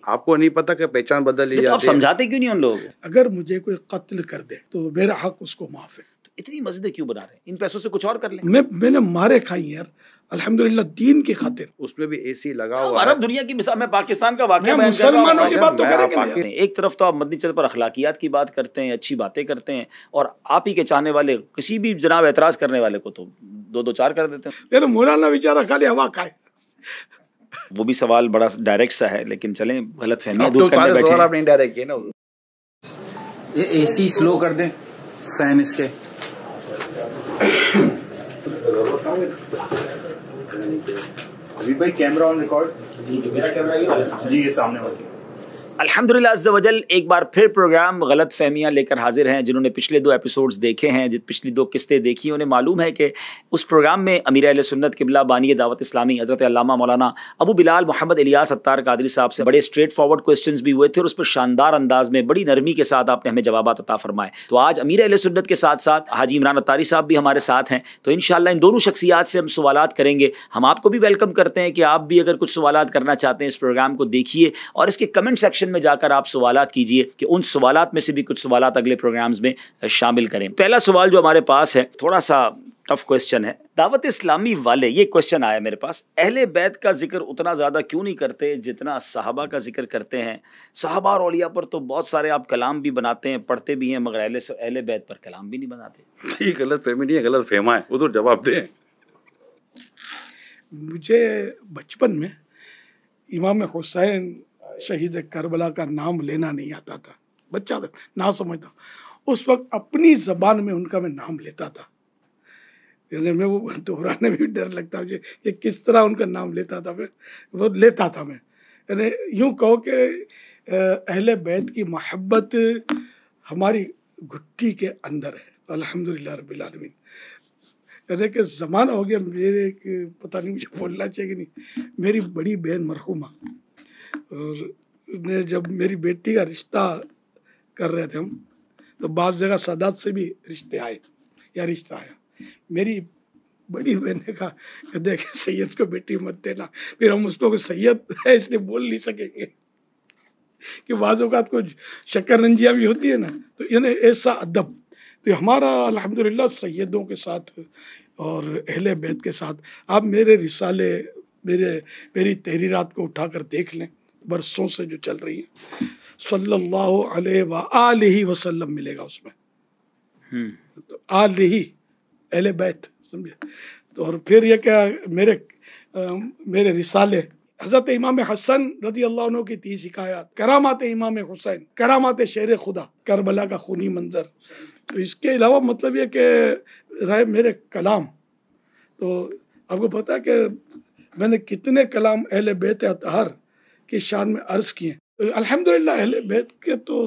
آپ کو نہیں پتا کہ پہچان بدل لی تو آپ جاتی ہے؟ سمجھاتے کیوں نہیں ان لوگوں کو؟ اگر مجھے کوئی قتل کر دے تو میرا حق اس کو معاف ہے. اتنی مسجدیں کیوں بنا رہے ہیں؟ ان پیسوں سے کچھ اور کر لیں. میں نے مارے کھائی یار الحمدللہ دین کی خاطر. اس میں بھی اے سی لگا ہوا ہے. عرب دنیا کی مثال، میں پاکستان کا واقعہ میں بیان کر رہا مسلمانوں ہوں. کی بات تو کریں گے نہیں. ایک طرف تو آپ مدنی چل پر اخلاقیات کی بات کرتے ہیں، اچھی باتیں کرتے ہیں، اور آپ ہی کے چاہنے والے کسی بھی جناب اعتراض کرنے والے کو تو دو چار کر دیتے ہیں. میرا مولانا بیچارہ خالی ہوا کھائے. وہ بھی سوال بڑا ڈائریکٹ سا ہے، لیکن چلیں غلط فہمیاں اب دور تو کرنے سارے بیٹھے سوال ہیں. آپ نے انڈائریکٹ کیے نا. یہ اے سی سلو کر دیں، فین اس کے. ابھی بھائی کیمرہ آن ریکارڈ. جی یہ سامنے والی. الحمدللہ عز و جل ایک بار پھر پروگرام غلط فہمیاں لے کر حاضر ہیں. جنہوں نے پچھلے 2 ایپیسوڈز دیکھے ہیں، پچھلی 2 قسطیں دیکھی، انہیں معلوم ہے کہ اس پروگرام میں امیر اہل سنت قبلہ بانی دعوت اسلامی حضرت علامہ مولانا ابو بلال محمد الیاس اتار قادری صاحب سے بڑے اسٹریٹ فارورڈ کوسچنز بھی ہوئے تھے، اور اس پر شاندار انداز میں بڑی نرمی کے ساتھ آپ نے ہمیں جوابات عطا فرمائے. تو آج امیر اہل سنت کے ساتھ ساتھ حاجی عمران اتاری صاحب بھی ہمارے ساتھ ہیں. تو انشاءاللہ ان دونوں شخصیات سے ہم سوالات کریں گے. ہم آپ کو بھی ویلکم کرتے ہیں کہ آپ بھی اگر کچھ سوالات کرنا چاہتے ہیں اس پروگرام کو دیکھیے، اور اس کے کمنٹ سیکشن میں جا کر آپ سوالات کیجئے کہ ان سوالات میں سے بھی کچھ سوالات اگلے پروگرامز میں شامل کریں. پہلا سوال جو ہمارے پاس ہے تھوڑا سا ٹف کوسچن ہے. دعوت اسلامی والے، یہ کوسچن آیا میرے پاس، اہل بیت کا ذکر اتنا زیادہ کیوں نہیں کرتے جتنا صحابہ کا ذکر کرتے ہیں؟ صحابہ اور اولیاء پر تو بہت سارے آپ کلام بھی بناتے ہیں، پڑھتے بھی ہیں، مگر اہل بیت پر کلام بھی نہیں بناتے. یہ غلط فہمی نہیں ہے، غلط فہما ہے. وہ تو جواب دیں. مجھے بچپن میں امام حسین شہید کربلا کا نام لینا نہیں آتا تھا. بچہ تھا، نہ سمجھتا. اس وقت اپنی زبان میں ان کا میں نام لیتا تھا. میں وہ دہرانے میں بھی ڈر لگتا مجھے کہ کس طرح ان کا نام لیتا تھا. وہ لیتا تھا میں. یعنی یوں کہو کہ اہل بیت کی محبت ہماری گھٹی کے اندر ہے. الحمدللہ رب العالمین. یعنی کہ زمانہ ہو گیا میرے، پتہ نہیں مجھے بولنا چاہیے کہ نہیں، میری بڑی بہن مرحومہ، اور جب میری بیٹی کا رشتہ کر رہے تھے ہم، تو بعض جگہ سادات سے بھی رشتہ آیا. میری بڑی بہن نے کہا کہ دیکھ سید کو بیٹی مت دینا. پھر ہم اس کو سید ہے اس لیے بول نہیں سکیں گے کہ بعض اوقات کو شکر رنجیاں بھی ہوتی ہے نا، تو یعنی ایسا ادب. تو ہمارا الحمدللہ سیدوں کے ساتھ اور اہل بیت کے ساتھ، آپ میرے رسالے، میری تحریرات کو اٹھا کر دیکھ لیں، برسوں سے جو چل رہی ہیں، صلی اللہ علیہ وآلہ وسلم ملے گا اس میں. تو آلہ اہل بیت سمجھے. تو اور پھر یہ کہ میرے رسالے، حضرت امام حسن رضی اللہ عنہ کی 30 حکایات، کرامات امام حسین، کرامات شیر خدا، کربلا کا خونی منظر. تو اس کے علاوہ مطلب یہ کہ رہے میرے کلام، تو آپ کو پتہ ہے کہ میں نے کتنے کلام اہل بیت اطہار کی شان میں عرض کیے. الحمدللہ اہل بیت کے تو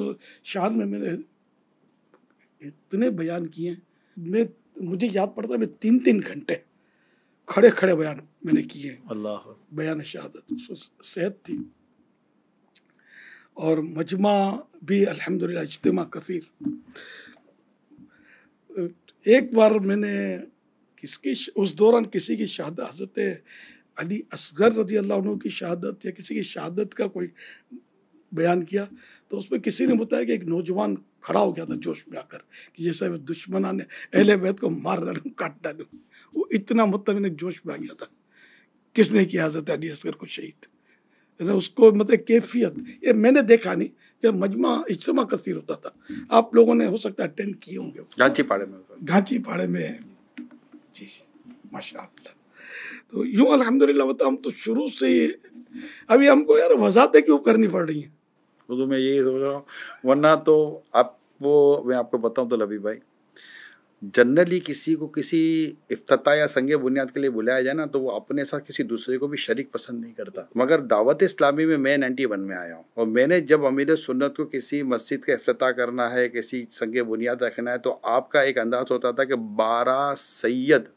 شان میں نے اتنے بیان کیے ہیں. مجھے یاد پڑتا ہے میں 3 گھنٹے کھڑے بیان میں نے کیے. اللہ بیان شہادت صحت تھی. اور مجمع بھی الحمدللہ، اجتماع کثیر. ایک بار میں نے اس دوران کسی کی شہادت، حضرت علی اصغر رضی اللہ عنہ کی شہادت یا کسی کی شہادت کا کوئی بیان کیا، تو اس میں کسی نے بتایا کہ ایک نوجوان کھڑا ہو گیا تھا جوش میں آ کر کہ جیسے دشمنان نے اہل بیت کو مار ڈالوں، کاٹ ڈالوں. وہ اتنا مطلب جوش میں آ گیا تھا. کس نے کیا حضرت علی اصغر کو شہید؟ اس کو مطلب کیفیت یہ میں نے دیکھا نہیں کہ مجمع اجتماع کثیر ہوتا تھا. آپ لوگوں نے ہو سکتا ہے اٹینڈ کیے ہوں گے گھانچی پاڑے میں. جی ماشاء اللہ. تو یوں الحمدللہ بتا، ہم تو شروع سے ہی ابھی ہم کو یار وضاحتیں کیوں کرنی پڑ رہی ہیں. اردو میں یہی سوچ رہا ہوں، ورنہ تو میں آپ کو بتاؤں تو لبی بھائی، جنرلی کسی کو کسی افتتاح یا سنگ بنیاد کے لیے بلایا جائے نا، تو وہ اپنے ساتھ کسی دوسرے کو بھی شریک پسند نہیں کرتا. مگر دعوت اسلامی میں 91 میں آیا ہوں، اور میں نے جب امیر سنت کو کسی مسجد کا افتتاح کرنا ہے، کسی سنگ بنیاد رکھنا ہے، تو آپ کا ایک انداز ہوتا تھا کہ 12 سید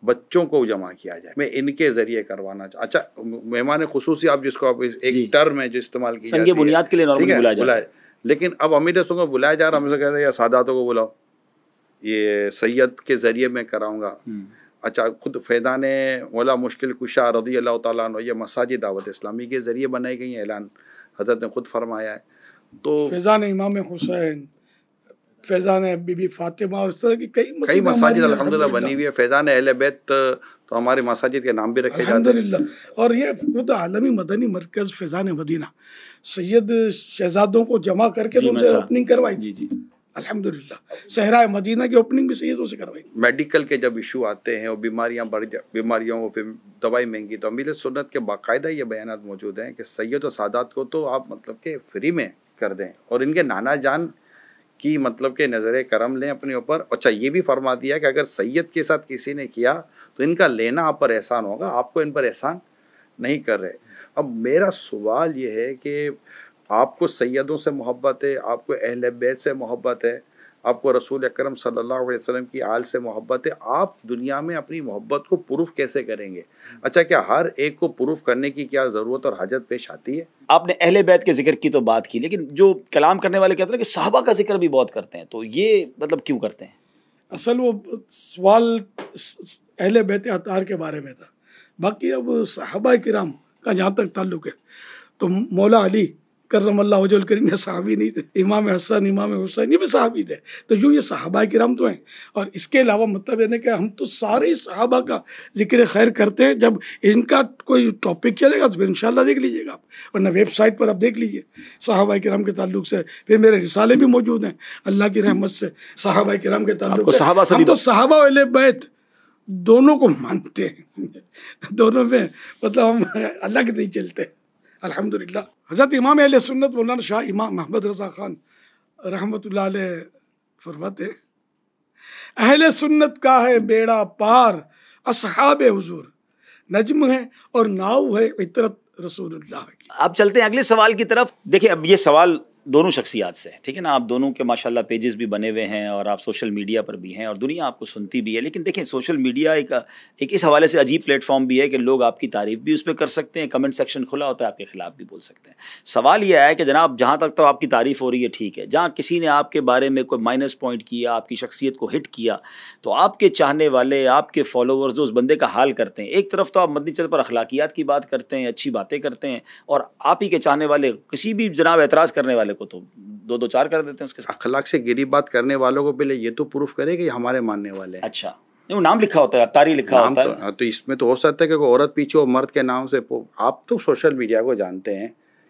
بچوں کو جمع کیا جائے، میں ان کے ذریعے کروانا اچھا مہمان خصوصی، آپ جس کو آپ ایک ٹرم ہے جو استعمال کی جاتی ہے، سنگ بنیاد کے لیے نارملی بلایا جاتا ہے. لیکن اب امیر سنت کو بلایا جا رہا، ہم سے کہتے ہیں یا ساداتوں کو بلاؤ، یہ سید کے ذریعے میں کراؤں گا. اچھا خود فیضان مولا مشکل کشا رضی اللہ تعالیٰ عنہ، یہ مساجد دعوت اسلامی کے ذریعے بنائی گئی ہیں، اعلان حضرت نے خود فرمایا ہے. تو فیضان امام حسین، فیضان بی بی فاطمہ اور اس طرح کی کئی مساجد الحمدللہ بنی ہوئی ہے. فیضان اہل بیت تو ہمارے مساجد کے نام بھی رکھے جاتے ہیں الحمدللہ. اور یہ خود عالمی مدنی مرکز فیضان مدینہ سید شہزادوں کو جمع کر کے تو ان سے اوپننگ کروائی. جی الحمدللہ صحرائے مدینہ کی اوپننگ بھی سیدوں سے کروائی. میڈیکل کے جب ایشو آتے ہیں اور بیماریوں کو پھر دوائی مہنگی، تو امیر سنت کے باقاعدہ یہ بیانات موجود ہیں کہ سید و سادات کو تو آپ مطلب کہ فری میں کر دیں، اور ان کے نانا جان کی مطلب کہ نظر کرم لیں اپنے اوپر. اچھا یہ بھی فرما دیا کہ اگر سید کے ساتھ کسی نے کیا تو ان کا لینا آپ پر احسان ہوگا، آپ کو ان پر احسان نہیں کر رہے. اب میرا سوال یہ ہے کہ آپ کو سیدوں سے محبت ہے، آپ کو اہل بیت سے محبت ہے، آپ کو رسول اکرم صلی اللہ علیہ وسلم کی آل سے محبت ہے، آپ دنیا میں اپنی محبت کو پروف کیسے کریں گے؟ اچھا کیا ہر ایک کو پروف کرنے کی کیا ضرورت اور حاجت پیش آتی ہے؟ آپ نے اہل بیت کے ذکر کی تو بات کی، لیکن جو کلام کرنے والے کہتے ہیں کہ صحابہ کا ذکر بھی بہت کرتے ہیں، تو یہ مطلب کیوں کرتے ہیں؟ اصل وہ سوال اہل بیت اطہار کے بارے میں تھا. باقی اب صحابہ کرام کا جہاں تک تعلق ہے تو مولا علی کرم اللہ وجہ الکریم یہ صحابی نہیں تھے، امام حسن امام حسین یہ بھی صحابی تھے. تو یوں یہ صحابہ کرام تو ہیں. اور اس کے علاوہ مطلب یہ ہے کہ ہم تو سارے ہی صحابہ کا ذکر خیر کرتے ہیں. جب ان کا کوئی ٹاپک چلے گا تو پھر انشاءاللہ دیکھ لیجیے گا آپ، ورنہ ویب سائٹ پر آپ دیکھ لیجیے صحابہ کرام کے تعلق سے. پھر میرے رسالے بھی موجود ہیں اللہ کی رحمت سے صحابہ کرام کے تعلق سے. ہم تو صحابہ اہل بیت دونوں کو مانتے ہیں، دونوں میں مطلب ہم الگ نہیں چلتے الحمدللہ. حضرت امام اہل سنت مولانا شاہ امام محمد رضا خان رحمۃ اللہ علیہ فرماتے ہیں اہل سنت کا ہے بیڑا پار اصحاب حضور، نجم ہے اور ناؤ ہے عطرت رسول اللہ کی. اب چلتے ہیں اگلے سوال کی طرف. دیکھیں اب یہ سوال دونوں شخصیات سے ہے، ٹھیک ہے نا، آپ دونوں کے ماشاءاللہ پیجز بھی بنے ہوئے ہیں اور آپ سوشل میڈیا پر بھی ہیں اور دنیا آپ کو سنتی بھی ہے. لیکن دیکھیں سوشل میڈیا ایک اس حوالے سے عجیب پلیٹ فارم بھی ہے کہ لوگ آپ کی تعریف بھی اس پہ کر سکتے ہیں، کمنٹ سیکشن کھلا ہوتا ہے، آپ کے خلاف بھی بول سکتے ہیں. سوال یہ ہے کہ جناب جہاں تک تو آپ کی تعریف ہو رہی ہے ٹھیک ہے، جہاں کسی نے آپ کے بارے میں کوئی مائنس پوائنٹ کیا، آپ کی شخصیت کو ہٹ کیا، تو آپ کے چاہنے والے، آپ کے فالوورز اس بندے کا حال کرتے ہیں. ایک طرف تو آپ مدنی چینل پر اخلاقیات کی بات کرتے ہیں، اچھی باتیں کرتے ہیں، اور آپ ہی کے چاہنے والے کسی بھی جناب اعتراض کرنے والے کو تو دو چار کر دیتے ہیں اس کے ساتھ. اخلاق سے گری بات کرنے والوں کو پہلے یہ تو پروف کرے کہ یہ ہمارے ماننے والے ہیں. اچھا وہ نام لکھا ہوتا ہے، تاری لکھا ہوتا ہے تو اس میں تو ہو سکتا ہے کہ کوئی عورت پیچھے ہو مرد کے نام سے. آپ تو سوشل میڈیا کو جانتے ہیں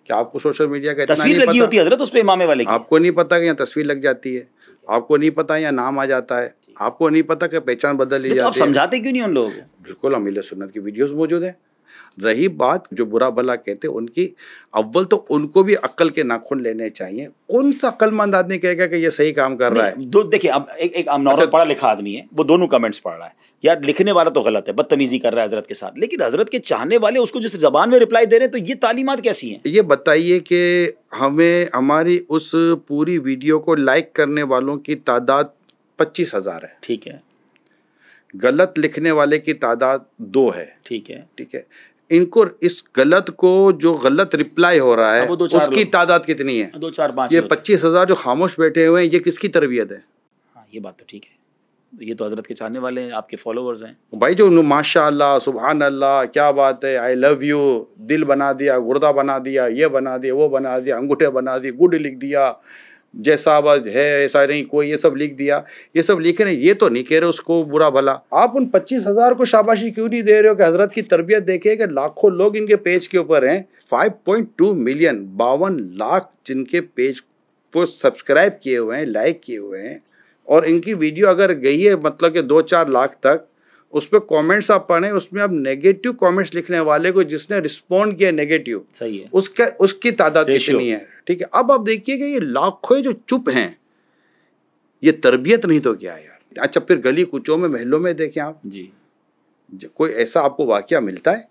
کہ آپ کو سوشل میڈیا کا اتنا تصویر نہیں لگی ہوتی ہے حضرت اس پہ امام والے کی. آپ کو نہیں پتا کہ یہاں تصویر لگ جاتی ہے، آپ کو نہیں پتا یہاں نام آ جاتا ہے، آپ کو نہیں پتا کہ پہچان بدل لی آپ جاتی ہے. سمجھاتے کیوں نہیں ان لوگوں کو؟ بالکل امیل سنت کی ویڈیوز موجود ہیں. رہی بات جو برا بھلا کہتے ان کی، اول تو ان کو بھی عقل کے ناخن لینے چاہیے. کون سا عقل مند آدمی کہے گا کہ یہ صحیح کام کر رہا ہے؟ دیکھیں اب ایک نارمل پڑھا لکھا آدمی ہے، وہ دونوں کمنٹس پڑھ رہا ہے، یار لکھنے والا تو غلط ہے، بدتمیزی کر رہا ہے حضرت کے ساتھ، لیکن حضرت کے چاہنے والے اس کو جس زبان میں رپلائی دے رہے ہیں، تو یہ تعلیمات کیسی ہیں؟ یہ بتائیے کہ ہمیں ہماری اس پوری ویڈیو کو لائک کرنے والوں کی تعداد 25,000 ہے. ٹھیک ہے. غلط لکھنے والے کی تعداد 2 ہے. ٹھیک ہے. ٹھیک ہے. ان کو اس غلط کو جو غلط رپلائی ہو رہا ہے اس کی تعداد کتنی ہے؟ 2-4-5. یہ 25,000 جو خاموش بیٹھے ہوئے ہیں، یہ کس کی تربیت ہے؟ ہاں یہ بات تو ٹھیک ہے، یہ تو حضرت کے چاہنے والے ہیں، آپ کے فالوورز ہیں بھائی، جو ماشاء اللہ سبحان اللہ کیا بات ہے، آئی لو یو دل بنا دیا، گردہ بنا دیا، یہ بنا دیا، وہ بنا دیا، انگوٹھے بنا دی، گڈ لکھ دیا، جیسا بس ہے ایسا نہیں کوئی، یہ سب لکھ دیا. یہ سب لکھ رہے ہیں، یہ تو نہیں کہہ رہے اس کو برا بھلا. آپ ان 25,000 کو شاباشی کیوں نہیں دے رہے ہو کہ حضرت کی تربیت دیکھیں کہ لاکھوں لوگ ان کے پیج کے اوپر ہیں. 5.2 ملین 52 لاکھ جن کے پیج کو سبسکرائب کیے ہوئے ہیں، لائک کیے ہوئے ہیں، اور ان کی ویڈیو اگر گئی ہے مطلب کہ 2-4 لاکھ تک، اس پہ کامنٹس آپ پڑھیں، اس میں اب نیگیٹو کامنٹس لکھنے والے کو جس نے رسپونڈ کیا نیگیٹو، صحیح ہے، اس کی تعداد کتنی ہے؟ ٹھیک ہے. اب آپ دیکھیے کہ یہ لاکھوں جو چپ ہیں، یہ تربیت نہیں تو کیا یار؟ اچھا پھر گلی کوچوں میں محلوں میں دیکھیں آپ، جی کوئی ایسا آپ کو واقعہ ملتا ہے؟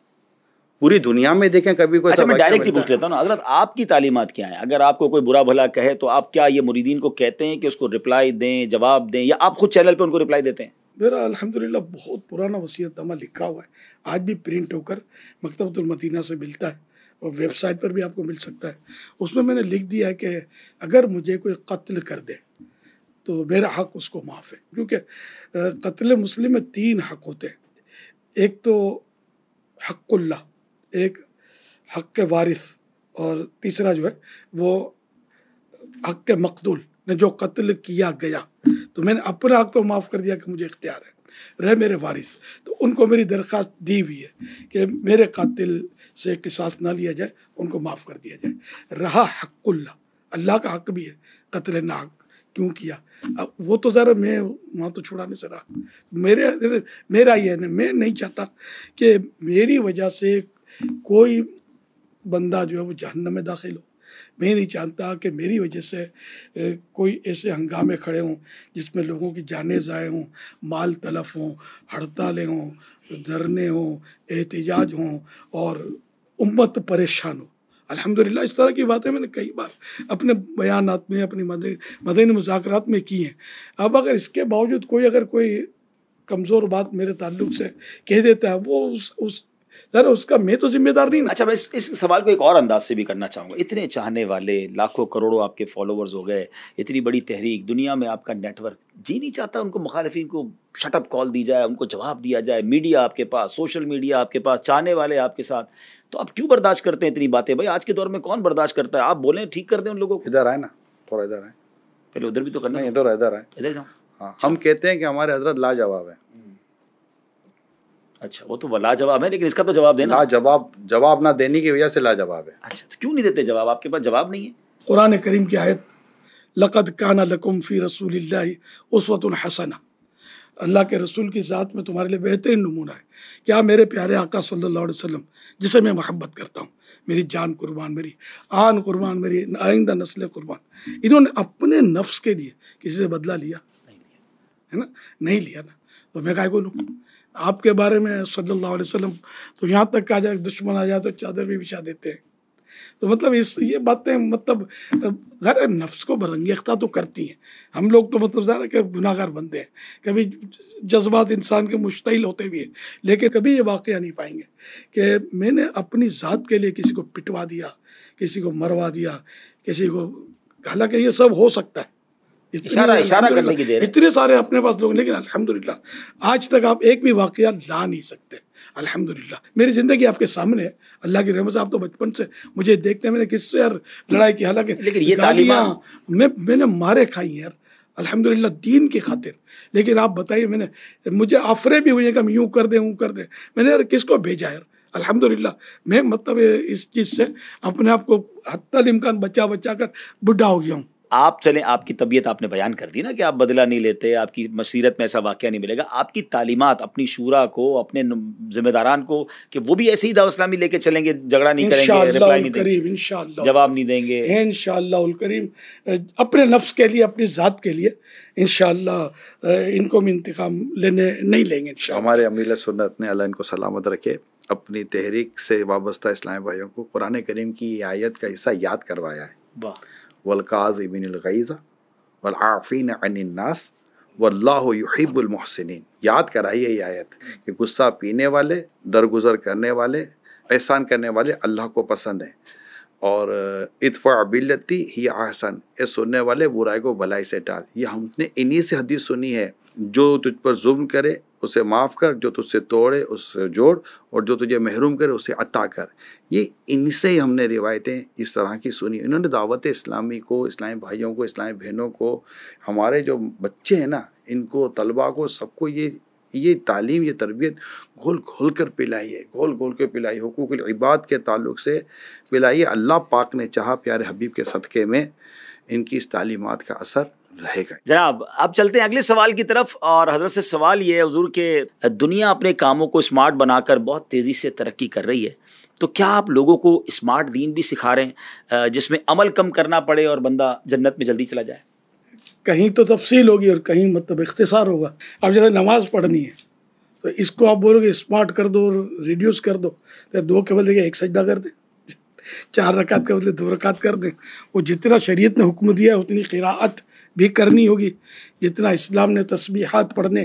پوری دنیا میں دیکھیں کبھی کوئی ایسا میں واقعہ ڈائریکٹلی ملتا پوچھ لیتا ہوں نا حضرت، آپ کی تعلیمات کیا ہیں؟ اگر آپ کو کوئی برا بھلا کہے تو آپ کیا یہ مریدین کو کہتے ہیں کہ اس کو رپلائی دیں، جواب دیں، یا آپ خود چینل پہ ان کو رپلائی دیتے ہیں؟ میرا الحمدللہ بہت پرانا وصیت نامہ لکھا ہوا ہے، آج بھی پرنٹ ہو کر مکتبۃ المدینہ سے ملتا ہے اور ویب سائٹ پر بھی آپ کو مل سکتا ہے. اس میں نے لکھ دیا ہے کہ اگر مجھے کوئی قتل کر دے تو میرا حق اس کو معاف ہے. کیونکہ قتل مسلم میں 3 حق ہوتے ہیں. ایک تو حق اللہ، ایک حق وارث اور تیسرا جو ہے وہ حق مقتول نے جو قتل کیا گیا، تو میں نے اپنا حق تو معاف کر دیا کہ مجھے اختیار ہے، رہے میرے وارث، تو ان کو میری درخواست دی ہوئی ہے کہ میرے قاتل سے قصاص نہ لیا جائے، ان کو معاف کر دیا جائے۔ رہا حق اللہ کا حق بھی ہے، قتل ناحق کیوں کیا، اب وہ تو ذرا میں وہاں تو چھڑانے سے رہا، میرا یہ ہے، میں نہیں چاہتا کہ میری وجہ سے کوئی بندہ جو ہے وہ جہنم میں داخل ہو، میں نہیں چاہتا کہ میری وجہ سے کوئی ایسے ہنگامے کھڑے ہوں جس میں لوگوں کی جانیں ضائع ہوں، مال تلف ہوں، ہڑتالیں ہوں، دھرنے ہوں، احتجاج ہوں اور امت پریشان ہو۔ الحمدللہ اس طرح کی باتیں میں نے کئی بار اپنے بیانات میں، اپنی مدنی مذاکرات میں کی ہیں۔ اب اگر اس کے باوجود کوئی کمزور بات میرے تعلق سے کہہ دیتا ہے، وہ اس کا میں تو ذمہ دار نہیں نا۔ اچھا، میں اس سوال کو ایک اور انداز سے بھی کرنا چاہوں گا۔ اتنے چاہنے والے، لاکھوں کروڑوں آپ کے فالوورز ہو گئے، اتنی بڑی تحریک، دنیا میں آپ کا نیٹ ورک، جی نہیں چاہتا ان کو مخالفین کو شٹ اپ کال دی جائے، ان کو جواب دیا جائے، میڈیا آپ کے پاس، سوشل میڈیا آپ کے پاس، چاہنے والے آپ کے ساتھ، تو آپ کیوں برداشت کرتے ہیں اتنی باتیں؟ بھائی آج کے دور میں کون برداشت کرتا ہے؟ آپ بولیں، ٹھیک کر دیں ان لوگوں کو۔ ادھر آئے نا، تھوڑا ادھر آئے، پہلے ادھر بھی تو کرنا، ادھر آئے، ادھر جاؤ۔ ہاں، ہم کہتے ہیں کہ ہمارے حضرت لاجواب ہے۔ اچھا، وہ تو لاجواب ہے، لیکن اس کا تو جواب دینا۔ جواب نہ دینے کی وجہ سے لاجواب ہے۔ اچھا، تو کیوں نہیں دیتے جواب؟ آپ کے پاس جواب نہیں ہے؟ قرآن کریم کی آیت لقد کان لکم فی رسول اللہ اسوۃ حسنہ، اللہ کے رسول کی ذات میں تمہارے لیے بہترین نمونہ ہے۔ کیا میرے پیارے آقا صلی اللہ علیہ وسلم جسے میں محبت کرتا ہوں، میری جان قربان، میری آن قربان، میری آئندہ نسل قربان، انہوں نے اپنے نفس کے لیے کسی سے بدلہ لیا ہے نا؟ نہیں لیا نا، تو میں کہا بولوں آپ کے بارے میں صلی اللہ علیہ وسلم، تو یہاں تک کہا جائے دشمن آ جائے تو چادر بھی بچھا دیتے ہیں۔ تو مطلب یہ باتیں مطلب ذرا نفس کو برنگ اختیار تو کرتی ہیں۔ ہم لوگ تو مطلب ذرا کہ گناہ گار بندے ہیں، کبھی جذبات انسان کے مشتعل ہوتے بھی ہیں، لیکن کبھی یہ واقعہ نہیں پائیں گے کہ میں نے اپنی ذات کے لیے کسی کو پٹوا دیا، کسی کو مروا دیا، کسی کو، حالانکہ یہ سب ہو سکتا ہے، اشارہ کرنے کی دیر ہے، اتنے سارے اپنے پاس لوگ، لیکن الحمدللہ آج تک آپ ایک بھی واقعہ لا نہیں سکتے۔ الحمدللہ میری زندگی آپ کے سامنے ہے، اللہ کی رحمت سے۔ آپ تو بچپن سے مجھے دیکھتے ہیں، میں نے کس سے یار لڑائی کی، حالانکہ لیکن یہ تعلیمات میں نے مارے کھائی ہیں یار الحمدللہ دین کی خاطر، لیکن آپ بتائیے، مجھے آفرے بھی ہوئی ہیں کہ ہم یوں کر دیں، میں نے یار کس کو بھیجا یار؟ الحمدللہ میں مطلب اس چیز سے اپنے آپ کو حتی الامکان بچا کر بڈھا ہو گیا ہوں۔ آپ چلیں، آپ کی طبیعت آپ نے بیان کر دی نا کہ آپ بدلہ نہیں لیتے، آپ کی مسیرت میں ایسا واقعہ نہیں ملے گا۔ آپ کی تعلیمات اپنی شورا کو، اپنے ذمہ داران کو، کہ وہ بھی ایسے ہی دعوت اسلامی لے کے چلیں گے، جھگڑا نہیں کریں گے، ریپلائی نہیں دیں گے، جواب نہیں دیں گے، انشاءاللہ الکریم، اپنے نفس کے لیے، اپنی ذات کے لیے انشاءاللہ ان کو انتقام نہیں لیں گے انشاءاللہ۔ ہمارے امیر سنت نے، اللہ ان کو سلامت رکھے، اپنی تحریک سے وابستہ اسلامی بھائیوں کو قرآن کریم کی آیت کا حصہ یاد کروایا ہے، والقاظمین الغیظ والعافین عن الناس واللہ یحب المحسنین۔ یاد کرائیے یہ آیت کہ غصہ پینے والے، درگزر کرنے والے، احسان کرنے والے اللہ کو پسند ہیں، اور ادفع باللتی ہی احسن، یہ سننے والے برائی کو بھلائی سے ٹال۔ یہ ہم نے انہی سے حدیث سنی ہے، جو تجھ پر ظلم کرے اسے معاف کر، جو تجھ سے توڑے اس سے جوڑ، اور جو تجھے محروم کرے اسے عطا کر۔ یہ ان سے ہی ہم نے روایتیں اس طرح کی سنی۔ انہوں نے دعوت اسلامی کو، اسلامی بھائیوں کو، اسلامی بہنوں کو، ہمارے جو بچے ہیں نا، ان کو، طلباء کو، سب کو یہ تعلیم، یہ تربیت گھول گھول کر پلائی ہے، گھول گھول کے پلائی، حقوق العباد کے تعلق سے پلائی ہے۔ اللہ پاک نے چاہا پیارے حبیب کے صدقے میں ان کی اس تعلیمات کا اثر رہے گا۔ جناب اب چلتے ہیں اگلے سوال کی طرف، اور حضرت سے سوال یہ ہے حضور کہ دنیا اپنے کاموں کو اسمارٹ بنا کر بہت تیزی سے ترقی کر رہی ہے، تو کیا آپ لوگوں کو اسمارٹ دین بھی سکھا رہے ہیں جس میں عمل کم کرنا پڑے اور بندہ جنت میں جلدی چلا جائے؟ کہیں تو تفصیل ہوگی اور کہیں مطلب اختصار ہوگا۔ اب جیسے نماز پڑھنی ہے تو اس کو آپ بولو گے اسمارٹ کر دو اور ریڈیوس کر دو، تو 2 کے بدلے 1 سجدہ کر دیں، 4 رکعت کے بدلے 2 رکعت کر دیں۔ وہ جتنا شریعت نے حکم دیا اتنی قراءت بھی کرنی ہوگی، جتنا اسلام نے تسبیحات پڑھنے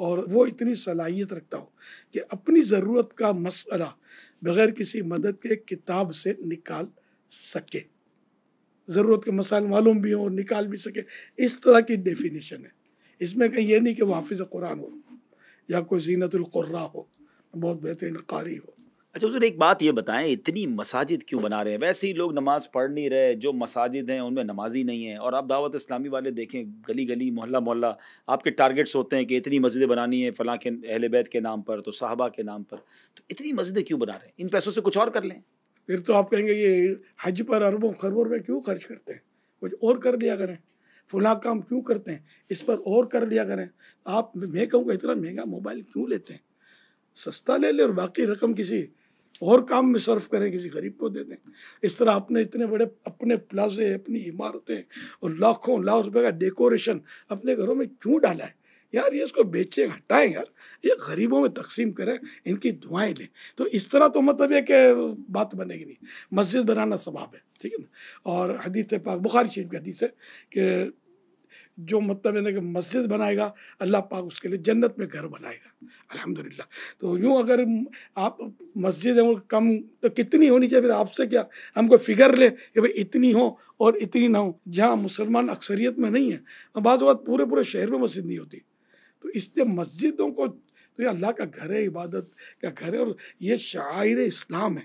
اور وہ اتنی صلاحیت رکھتا ہو کہ اپنی ضرورت کا مسئلہ بغیر کسی مدد کے کتاب سے نکال سکے، ضرورت کے مسائل معلوم بھی ہوں اور نکال بھی سکے. اس طرح کی ڈیفینیشن ہے. اس میں کہیں یہ نہیں کہ وہ حافظ قرآن ہو یا کوئی زینت القراء ہو، بہت بہترین قاری ہو. اچھا حضور ایک بات یہ بتائیں، اتنی مساجد کیوں بنا رہے ہیں؟ ویسے ہی لوگ نماز پڑھ نہیں رہے، جو مساجد ہیں ان میں نمازی نہیں ہیں. اور آپ دعوت اسلامی والے دیکھیں، گلی گلی محلہ محلہ آپ کے ٹارگٹس ہوتے ہیں کہ اتنی مسجدیں بنانی ہیں فلاں کے اہل بیت کے نام پر، تو صحابہ کے نام پر. تو اتنی مسجدیں کیوں بنا رہے ہیں؟ ان پیسوں سے کچھ اور کر لیں. پھر تو آپ کہیں گے یہ حج پر اربوں خربوں روپے کیوں خرچ کرتے ہیں، کچھ اور کر لیا کریں. فلاں کام کیوں کرتے ہیں، اس پر اور کر لیا کریں. آپ میں کہوں گا اتنا مہنگا موبائل کیوں لیتے ہیں، سستا لے لیں اور باقی رقم کسی اور کام میں صرف کریں، کسی غریب کو دے دیں. اس طرح آپ نے اتنے بڑے اپنے پلازے، اپنی عمارتیں اور لاکھوں لاکھ روپے کا ڈیکوریشن اپنے گھروں میں کیوں ڈالا ہے؟ یار یہ اس کو بیچیں، ہٹائیں یار، یہ غریبوں میں تقسیم کریں، ان کی دعائیں لیں. تو اس طرح تو مطلب یہ کہ بات بنے گی نہیں. مسجد بنانا ثواب ہے، ٹھیک ہے نا. اور حدیث پاک بخاری شریف کی حدیث ہے کہ جو مطلب ہے نا کہ مسجد بنائے گا اللہ پاک اس کے لیے جنت میں گھر بنائے گا. الحمدللہ. تو یوں اگر آپ مسجد ہے وہ کم تو کتنی ہونی چاہیے، پھر آپ سے کیا ہم کو فگر لے کہ بھائی اتنی ہو اور اتنی نہ ہو. جہاں مسلمان اکثریت میں نہیں ہیں، بعض اوقات پورے شہر میں مسجد نہیں ہوتی. تو اس لیے مسجدوں کو تو یہ اللہ کا گھر ہے، عبادت کا گھر ہے، اور یہ شعائر اسلام ہے،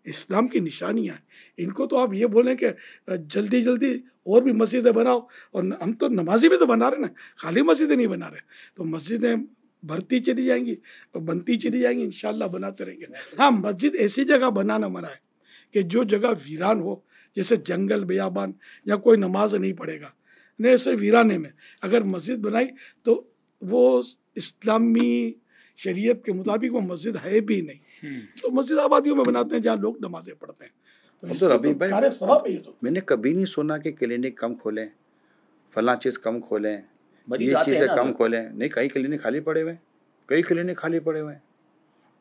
اسلام کی نشانیاں ہیں. ان کو تو آپ یہ بولیں کہ جلدی جلدی اور بھی مسجدیں بناؤ، اور ہم تو نمازی بھی تو بنا رہے نا، خالی مسجدیں نہیں بنا رہے. تو مسجدیں بھرتی چلی جائیں گی اور بنتی چلی جائیں گی، انشاءاللہ بناتے رہیں گے. ہاں مسجد ایسی جگہ بنانا منع ہے کہ جو جگہ ویران ہو، جیسے جنگل بیابان، یا کوئی نماز نہیں پڑھے گا، نہیں ایسے ویرانے میں اگر مسجد بنائی تو وہ اسلامی شریعت کے مطابق وہ مسجد ہے بھی نہیں. تو مسجد آبادیوں میں بناتے ہیں جہاں لوگ نمازیں پڑھتے ہیں. عبد ربیع بھائی، میں نے کبھی نہیں سنا کہ کلینک کم کھولیں، فلاں چیز کم کھولیں، یہ چیزیں کم کھولیں. نہیں، کئی کلینک خالی پڑے ہوئے ہیں، کئی کلینک خالی پڑے ہوئے ہیں،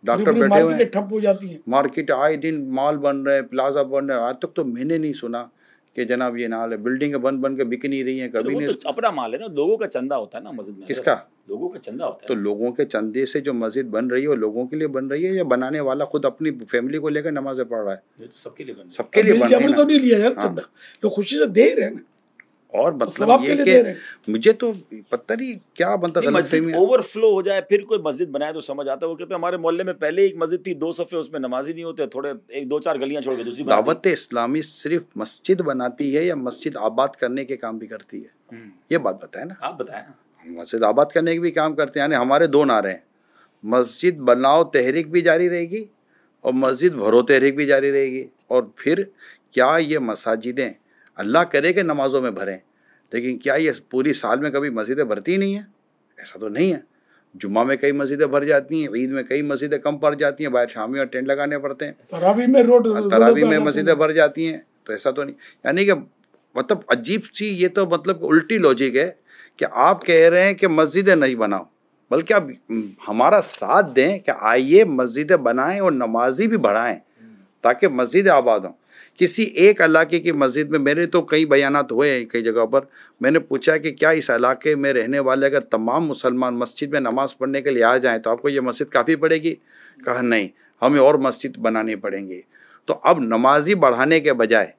ڈاکٹر بیٹھے ہوئے ہیں، ٹھپ ہو جاتی ہیں مارکیٹ آئے دن مال بن رہے ہیں، پلازا بن رہے ہیں. آج تک تو میں نے نہیں سنا کہ جناب یہ نال ہے، بلڈنگیں بن کے بک نہیں رہی ہیں. کبھی نہیں. اپنا مال ہے نا، لوگوں کا چندہ ہوتا ہے نا مسجد میں. کس کا؟ لوگوں کا چندہ ہوتا ہے. تو لوگوں کے چندے سے جو مسجد بن رہی ہے وہ لوگوں کے لیے بن رہی ہے یا بنانے والا خود اپنی فیملی کو لے کر نمازیں پڑھ رہا ہے؟ یہ تو سب کے لیے بن رہا ہے. سب کے لیے بن رہی ہے. تو نہیں لیا یار چندہ، لوگ خوشی سے دے رہے ہیں نا. اور مطلب یہ کہ مجھے تو پتہ نہیں کیا بنتا غلط فہمی. اوور فلو ہو جائے پھر کوئی مسجد بنائے تو سمجھ آتا ہے. وہ کہتے ہیں ہمارے محلے میں پہلے ایک مسجد تھی، 2 صفحے، اس میں نمازی نہیں ہوتے، تھوڑے 1-2-4 گلیاں چھوڑ کے دوسری. دعوت اسلامی صرف مسجد بناتی ہے یا مسجد آباد کرنے کے کام بھی کرتی ہے؟ یہ بات بتائیں نا. آپ بتائیں نا. مسجد آباد کرنے کے بھی کام کرتے ہیں. یعنی ہمارے 2 نعرے ہیں، مسجد بناؤ تحریک بھی جاری رہے گی اور مسجد بھرو تحریک بھی جاری رہے گی. اور پھر کیا یہ مساجدیں اللہ کرے کہ نمازوں میں بھریں، لیکن کیا یہ پوری سال میں کبھی مسجدیں بھرتی نہیں ہیں؟ ایسا تو نہیں ہے. جمعہ میں کئی مسجدیں بھر جاتی ہیں، عید میں کئی مسجدیں کم پڑ جاتی ہیں، باہر شامی اور ٹینٹ لگانے پڑتے ہیں. تراویح میں مسجدیں بھر جاتی ہیں. تو ایسا تو نہیں. یعنی کہ مطلب عجیب سی یہ تو مطلب الٹی لوجک ہے کہ آپ کہہ رہے ہیں کہ مسجدیں نہیں بناؤ، بلکہ آپ ہمارا ساتھ دیں کہ آئیے مسجدیں بنائیں اور نمازی بھی بڑھائیں تاکہ مسجد آباد ہوں. کسی ایک علاقے کی مسجد میں میرے تو کئی بیانات ہوئے ہیں کئی جگہ پر. میں نے پوچھا کہ کیا اس علاقے میں رہنے والے اگر تمام مسلمان مسجد میں نماز پڑھنے کے لیے آ جائیں تو آپ کو یہ مسجد کافی پڑے گی؟ کہا نہیں، ہمیں اور مسجد بنانی پڑیں گی. تو اب نمازی بڑھانے کے بجائے،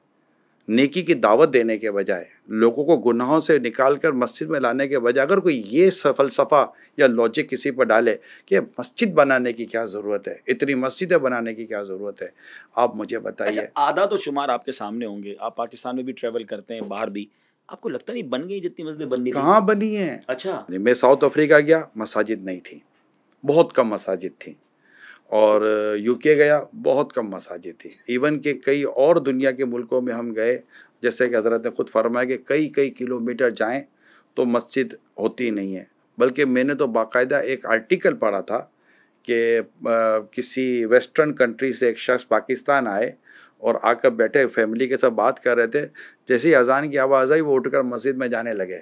نیکی کی دعوت دینے کے بجائے، لوگوں کو گناہوں سے نکال کر مسجد میں لانے کے بجائے اگر کوئی یہ فلسفہ یا لاجک کسی پر ڈالے کہ مسجد بنانے کی کیا ضرورت ہے، اتنی مسجدیں بنانے کی کیا ضرورت ہے، آپ مجھے بتائیے. اعداد و شمار آپ کے سامنے ہوں گے، آپ پاکستان میں بھی ٹریول کرتے ہیں، باہر بھی. آپ کو لگتا نہیں بن گئی جتنی مسجدیں بننی تھیں؟ کہاں بنی ہیں؟ اچھا، میں ساؤتھ افریقہ گیا، مساجد نہیں تھی، بہت کم مساجد تھی. اور UK گیا، بہت کم مساجد تھی. ایون کہ کئی اور دنیا کے ملکوں میں ہم گئے، جیسے کہ حضرت نے خود فرمایا کہ کئی کلومیٹر جائیں تو مسجد ہوتی نہیں ہے. بلکہ میں نے تو باقاعدہ ایک آرٹیکل پڑھا تھا کہ کسی ویسٹرن کنٹری سے ایک شخص پاکستان آئے اور آ کر بیٹھے فیملی کے ساتھ بات کر رہے تھے. جیسے ہی اذان کی آواز آئی وہ اٹھ کر مسجد میں جانے لگے.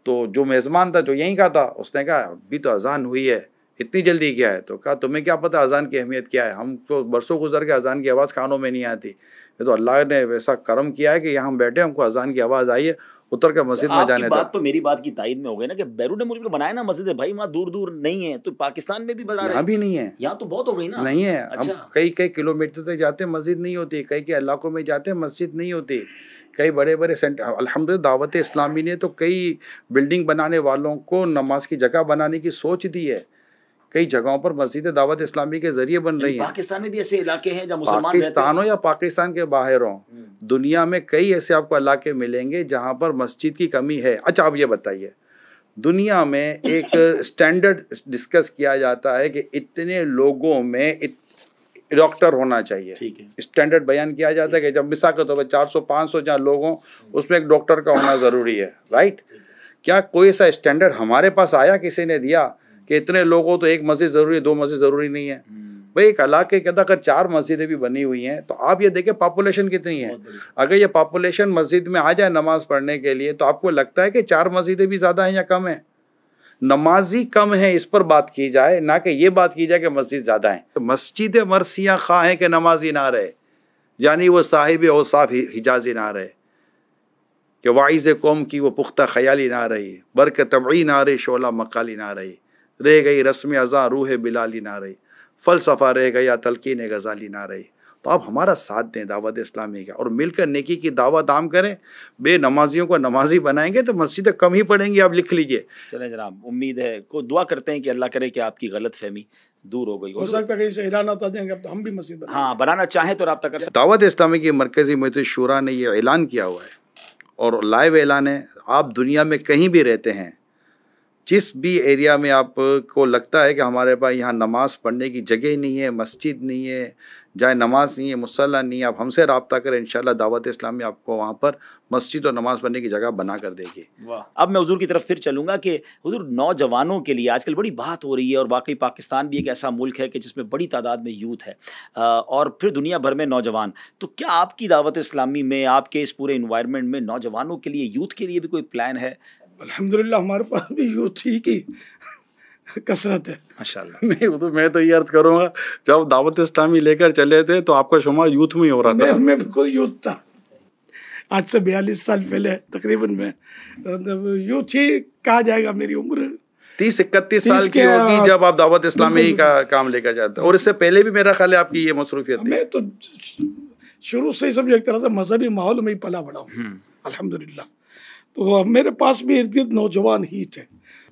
تو جو میزبان تھا جو یہیں کا تھا، اس نے کہا ابھی تو اذان ہوئی ہے، اتنی جلدی کیا ہے؟ تو کہا تمہیں کیا پتہ اذان کی اہمیت کیا ہے؟ ہم تو برسوں گزر کے اذان کی آواز کانوں میں نہیں آتی. یہ تو اللہ نے ویسا کرم کیا ہے کہ یہاں ہم بیٹھے، ہم کو اذان کی آواز آئی ہے اتر کر مسجد میں جانے بات تو میری بات کی تائید میں ہو گئی نا کہ بیرون ملک میں بنائے نا مسجد ہے بھائی، وہاں دور دور نہیں ہے، تو پاکستان میں بھی بنا رہے ہیں، یہاں بھی نہیں ہے، یہاں تو بہت ہو گئی نا، نہیں ہے. ہم کئی کلومیٹر تک جاتے ہیں مسجد نہیں ہوتی، کئی علاقوں میں جاتے ہیں مسجد نہیں ہوتی. کئی بڑے بڑے سینٹر، الحمدللہ دعوت اسلامی نے تو کئی بلڈنگ بنانے والوں کو نماز کی جگہ بنانے کی سوچ دی ہے. کئی جگہوں پر مسجد دعوت اسلامی کے ذریعے بن رہی ہیں. پاکستان میں بھی ایسے علاقے ہیں جہاں مسلمان پاکستان ہو یا پاکستان کے باہر ہوں، دنیا میں کئی ایسے آپ کو علاقے ملیں گے جہاں پر مسجد کی کمی ہے. اچھا آپ یہ بتائیے، دنیا میں ایک سٹینڈرڈ ڈسکس کیا جاتا ہے کہ اتنے لوگوں میں ڈاکٹر ہونا چاہیے، اسٹینڈرڈ بیان کیا جاتا ہے کہ جب مثال کے طور پر 400-500 جہاں لوگ ہوں اس میں ایک ڈاکٹر کا ہونا ضروری ہے، رائٹ؟ کیا کوئی ایسا اسٹینڈرڈ ہمارے پاس آیا، کسی نے دیا کہ اتنے لوگوں تو ایک مسجد ضروری ہے، 2 مسجد ضروری نہیں ہے؟ بھئی ایک علاقے کے اندر اگر 4 مسجدیں بھی بنی ہوئی ہیں تو آپ یہ دیکھیں پاپولیشن کتنی ہے. اگر یہ پاپولیشن مسجد میں آ جائے نماز پڑھنے کے لیے تو آپ کو لگتا ہے کہ 4 مسجدیں بھی زیادہ ہیں یا کم ہیں؟ نمازی کم ہیں اس پر بات کی جائے، نہ کہ یہ بات کی جائے کہ مسجد زیادہ ہیں. مسجد مرثیہ خواہ ہیں کہ نمازی نہ رہے، یعنی وہ صاحب اوصاف حجازی نہ رہے، کہ واعظ قوم کی وہ پختہ خیالی نہ رہی، برق طبعی نہ رہی، شعلہ مقالی نہ رہی، رہ گئی رسم ازاں روح بلالی نہ رہی، فلسفہ رہ گیا تلقین غزالی نہ رہی. تو آپ ہمارا ساتھ دیں دعوت اسلامی کا، اور مل کر نیکی کی دعوت عام کریں. بے نمازیوں کو نمازی بنائیں گے تو مسجدیں کم ہی پڑیں گی، آپ لکھ لیجئے. چلیں جناب، امید ہے کو دعا کرتے ہیں کہ اللہ کرے کہ آپ کی غلط فہمی دور ہو گئی. ہو سکتا ہے کہ اسے اعلان آتا جائیں گے اب تو ہم بھی مسجد بنائیں. ہاں، بنانا چاہیں تو رابطہ کر سکتے. دعوت اسلامی کی مرکزی محتوی شورا نے یہ اعلان کیا ہوا ہے، اور لائیو اعلان ہے. آپ دنیا میں کہیں بھی رہتے ہیں، جس بھی ایریا میں آپ کو لگتا ہے کہ ہمارے پاس یہاں نماز پڑھنے کی جگہ نہیں ہے، مسجد نہیں ہے، جائے نماز نہیں ہے، مصلی نہیں ہے، آپ ہم سے رابطہ کریں. انشاءاللہ دعوت اسلامی آپ کو وہاں پر مسجد اور نماز پڑھنے کی جگہ بنا کر دے گی. اب میں حضور کی طرف پھر چلوں گا کہ حضور نوجوانوں کے لیے آج کل بڑی بات ہو رہی ہے، اور واقعی پاکستان بھی ایک ایسا ملک ہے کہ جس میں بڑی تعداد میں یوتھ ہے، اور پھر دنیا بھر میں نوجوان. تو کیا آپ کی دعوت اسلامی میں، آپ کے اس پورے انوائرمنٹ میں نوجوانوں کے لیے، یوتھ کے لیے بھی کوئی پلان ہے؟ الحمدللہ ہمارے پاس بھی یوتھ ہی کی کثرت ہے ماشاءاللہ. نہیں، میں تو یہ عرض کروں گا، جب دعوت اسلامی لے کر چلے تھے تو آپ کا شمار یوتھ میں ہی ہو رہا تھا. میں بھی کوئی یوتھ تھا آج سے 42 سال پہلے تقریباً. میں یوتھ ہی کہا جائے گا. میری عمر 30-31 سال کی ہوگی جب آپ دعوت اسلامی کا کام لے کر جاتے ہیں، اور اس سے پہلے بھی میرا خیال ہے آپ کی یہ مصروفیت تھی. میں تو شروع سے ہی سب ایک طرح سے مذہبی ماحول میں ہی پلا بڑا ہوں الحمدللہ. تو میرے پاس بھی ارد گرد نوجوان ہی تھے،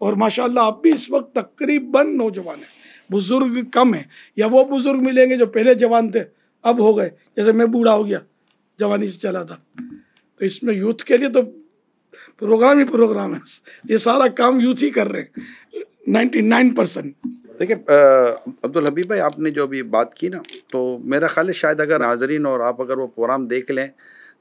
اور ماشاءاللہ اب بھی اس وقت تقریباً نوجوان ہیں. بزرگ کم ہیں، یا وہ بزرگ ملیں گے جو پہلے جوان تھے اب ہو گئے، جیسے میں بوڑھا ہو گیا، جوانی سے چلا تھا. تو اس میں یوتھ کے لیے تو پروگرام ہی پروگرام ہے. یہ سارا کام یوتھ ہی کر رہے ہیں 99%. دیکھیں عبدالحبیب بھائی، آپ نے جو ابھی بات کی نا، تو میرا خیال ہے شاید اگر ناظرین اور آپ اگر وہ پروگرام دیکھ لیں،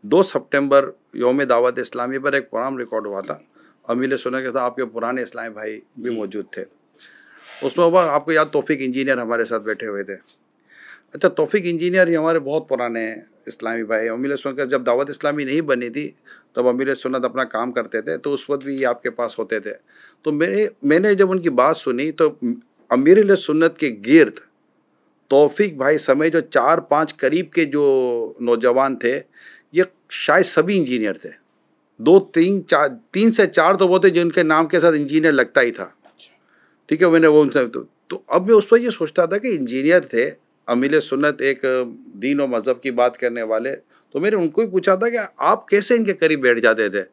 2 سپٹمبر یوم دعوت اسلامی پر ایک پروگرام ریکارڈ ہوا تھا. امیل سنت کے ساتھ آپ کے پرانے اسلامی بھائی بھی موجود تھے. اس میں آپ کو یاد توفیق انجینئر ہمارے ساتھ بیٹھے ہوئے تھے. اچھا، توفیق انجینئر یہ ہمارے بہت پرانے اسلامی بھائی. امیل سنت جب دعوت اسلامی نہیں بنی تھی تب امیل سنت اپنا کام کرتے تھے، تو اس وقت بھی یہ آپ کے پاس ہوتے تھے. تو میں نے جب ان کی بات سنی تو امیر سنت کے گرد توفیق بھائی سمیت جو 4-5 قریب کے جو نوجوان تھے، یہ شاید سبھی انجینئر تھے. 3 سے 4 تو وہ تھے جن کے نام کے ساتھ انجینئر لگتا ہی تھا. ٹھیک ہے، میں نے وہ ان سے تو اب میں اس وقت یہ سوچتا تھا کہ انجینئر تھے، امیل سنت ایک دین و مذہب کی بات کرنے والے. تو میں نے ان کو ہی پوچھا تھا کہ آپ کیسے ان کے قریب بیٹھ جاتے تھے.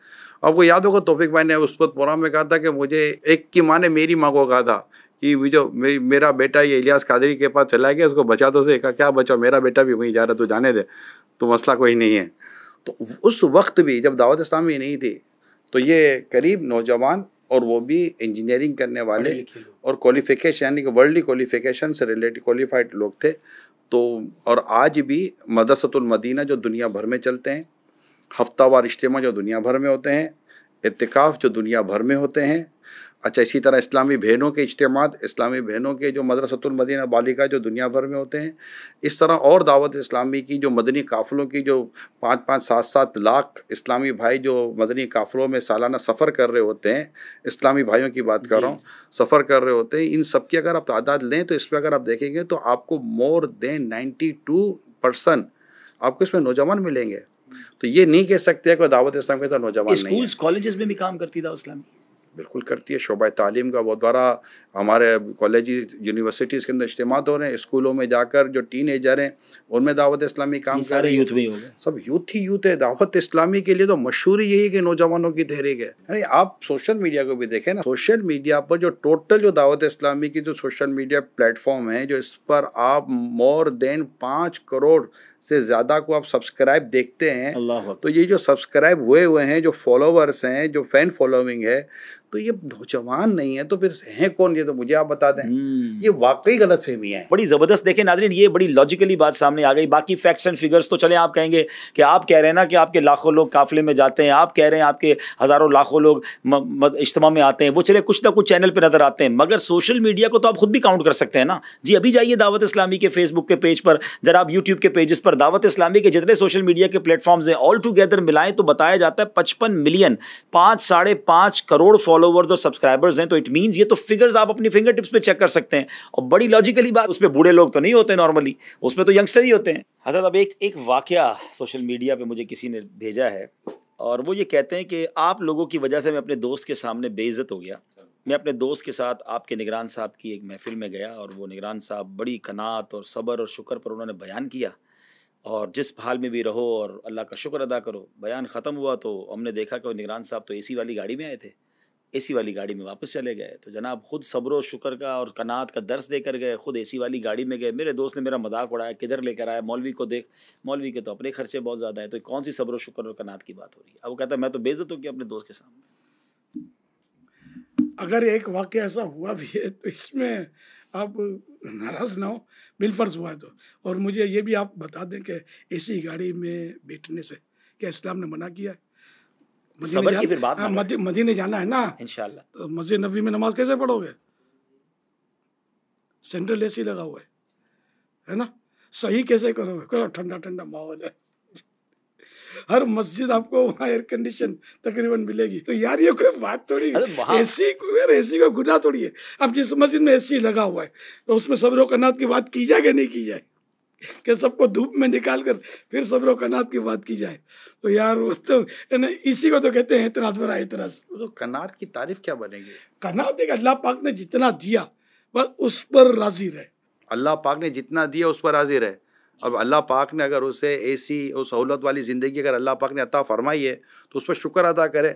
آپ کو یاد ہوگا توفیق بھائی نے اس وقت پروگرام میں کہا تھا کہ مجھے ایک کی ماں نے میری ماں کو کہا تھا کہ جو میرا بیٹا یہ الیاس قادری کے پاس چلا گیا، اس کو بچا دو. سے کہا کیا بچا، میرا بیٹا بھی وہیں جا رہا، تو جانے دے، تو مسئلہ کوئی نہیں ہے. تو اس وقت بھی جب دعوت اسلامی نہیں تھی تو یہ قریب نوجوان، اور وہ بھی انجینئرنگ کرنے والے اور کوالیفیکیشن یعنی کہ ورلڈلی کوالیفیکیشن سے ریلیٹڈ کوالیفائڈ لوگ تھے. تو اور آج بھی مدرسۃ المدینہ جو دنیا بھر میں چلتے ہیں، ہفتہ وار اجتماع جو دنیا بھر میں ہوتے ہیں، اعتکاف جو دنیا بھر میں ہوتے ہیں. اچھا، اسی طرح اسلامی بہنوں کے اجتماعات، اسلامی بہنوں کے جو مدرسۃ المدینہ بالیکا جو دنیا بھر میں ہوتے ہیں. اس طرح اور دعوت اسلامی کی جو مدنی قافلوں کی جو 5-7 لاکھ اسلامی بھائی جو مدنی قافلوں میں سالانہ سفر کر رہے ہوتے ہیں، اسلامی بھائیوں کی بات کر رہا ہوں، سفر کر رہے ہوتے ہیں. ان سب کی اگر آپ تعداد لیں تو اس پہ اگر آپ دیکھیں گے تو آپ کو مور دین 92% آپ کو اس میں نوجوان ملیں گے. تو یہ نہیں کہہ سکتے کہ دعوت اسلام کے ساتھ نوجوان نہیں ہے. اسکولز کالجز میں بھی کام کرتی دعوت اسلامی؟ بالکل کرتی ہے. شعبہ تعلیم کا بہت بڑا ہمارے کالج یونیورسٹیز کے اندر اجتماعات ہو رہے ہیں. اسکولوں میں جا کر جو ٹین ایجر ہیں ان میں دعوت اسلامی کام کر رہی ہے. یوتھ میں ہو گئے, سب یوتھ ہی یوتھ ہے. دعوت اسلامی کے لیے تو مشہور ہی یہی کہ نوجوانوں کی تحریک ہے. یعنی آپ سوشل میڈیا کو بھی دیکھیں نا, سوشل میڈیا پر جو ٹوٹل جو دعوت اسلامی کی جو سوشل میڈیا پلیٹ فارم ہیں, جو اس پر آپ مور دین 5 کروڑ سے زیادہ کو آپ سبسکرائب دیکھتے ہیں, تو یہ جو سبسکرائب ہوئے ہیں, جو فالوورس ہیں, جو فین فالوئنگ ہے, تو یہ نوجوان نہیں ہے تو پھر ہیں کون؟ یہ تو مجھے آپ بتا دیں. یہ واقعی غلط فہمی ہے. بڑی زبردست. دیکھیں ناظرین, یہ بڑی لاجیکلی بات سامنے آ گئی. باقی فیکٹس اینڈ فگرز تو چلیں آپ کہیں گے کہ آپ کہہ رہے ہیں نا کہ آپ کے لاکھوں لوگ قافلے میں جاتے ہیں, آپ کہہ رہے ہیں آپ کے ہزاروں لاکھوں لوگ اجتماع میں آتے ہیں, وہ چلے کچھ نہ کچھ چینل پہ نظر آتے ہیں, مگر سوشل میڈیا کو تو آپ خود بھی کاؤنٹ کر سکتے ہیں نا جی. ابھی جائیے دعوت اسلامی کے فیس بک کے پیج پر, ذرا آپ یوٹیوب کے پیجز پر دعوت اسلامی کے جتنے سوشل میڈیا کے پلیٹ فارمز ہیں آل ٹوگیدر ملائیں تو بتایا جاتا ہے 55 ملین 5.5 کروڑ فالوورز اور سبسکرائبرز ہیں. تو اٹ مینز یہ تو فگرز آپ اپنی فنگر ٹپس پہ چیک کر سکتے ہیں. اور بڑی لاجیکلی بات, اس پہ بوڑھے لوگ تو نہیں ہوتے نارملی, اس میں تو ینگسٹر ہی ہوتے ہیں. حضرت اب ایک واقعہ سوشل میڈیا پہ مجھے کسی نے بھیجا ہے, اور وہ یہ کہتے ہیں کہ آپ لوگوں کی وجہ سے میں اپنے دوست کے سامنے بے عزت ہو گیا. میں اپنے دوست کے ساتھ آپ کے نگران صاحب کی ایک محفل میں گیا, اور وہ نگران صاحب بڑی قناعت اور صبر اور شکر پر انہوں نے بیان کیا, اور جس حال میں بھی رہو اور اللہ کا شکر ادا کرو. بیان ختم ہوا تو ہم نے دیکھا کہ وہ نگران صاحب تو اے سی والی گاڑی میں آئے تھے, اے سی والی گاڑی میں واپس چلے گئے. تو جناب خود صبر و شکر کا اور قناعت کا درس دے کر گئے, خود اے سی والی گاڑی میں گئے. میرے دوست نے میرا مذاق اڑایا, کدھر لے کر آیا, مولوی کو دیکھ, مولوی کے تو اپنے خرچے بہت زیادہ ہیں, تو کون سی صبر و شکر اور قناعت کی بات ہو رہی ہے؟ اب وہ کہتا ہے میں تو بے عزت ہو گیا اپنے دوست کے سامنے. اگر ایک واقعہ ایسا ہوا بھی ہے تو اس میں آپ ناراض نہ ہو, بالفرض ہوا ہے تو. اور مجھے یہ بھی آپ بتا دیں کہ اسی گاڑی میں بیٹھنے سے کیا اسلام نے منع کیا ہے؟ صبر کی پھر بات مدینے جانا ہے نا انشاءاللہ, تو مسجد نبوی میں نماز کیسے پڑھو گے؟ سینٹرل اے سی لگا ہوا ہے نا, صحیح کیسے کرو گے؟ ٹھنڈا ٹھنڈا ماحول ہے, ہر مسجد آپ کو وہاں ایئر کنڈیشن تقریباً ملے گی. تو یار یہ کوئی بات تھوڑی ہے, اے سی کو گناہ تھوڑی ہے. اب جس مسجد میں اے سی لگا ہوا ہے تو اس میں صبر و قناعت کی بات کی جائے کہ نہیں کی جائے, کہ سب کو دھوپ میں نکال کر پھر صبر و قناعت کی بات کی جائے؟ تو یار تو اسی کو تو کہتے ہیں اعتراض برا اعتراض. تو قناعت کی تعریف کیا بنے گی؟ قناعت ہے کہ اللہ پاک نے جتنا دیا بس اس پر راضی رہے. اللہ پاک نے جتنا دیا اس پر راضی رہے. اب اللہ پاک نے اگر اسے اے سی اور سہولت والی زندگی اگر اللہ پاک نے عطا فرمائی ہے تو اس پر شکر ادا کرے,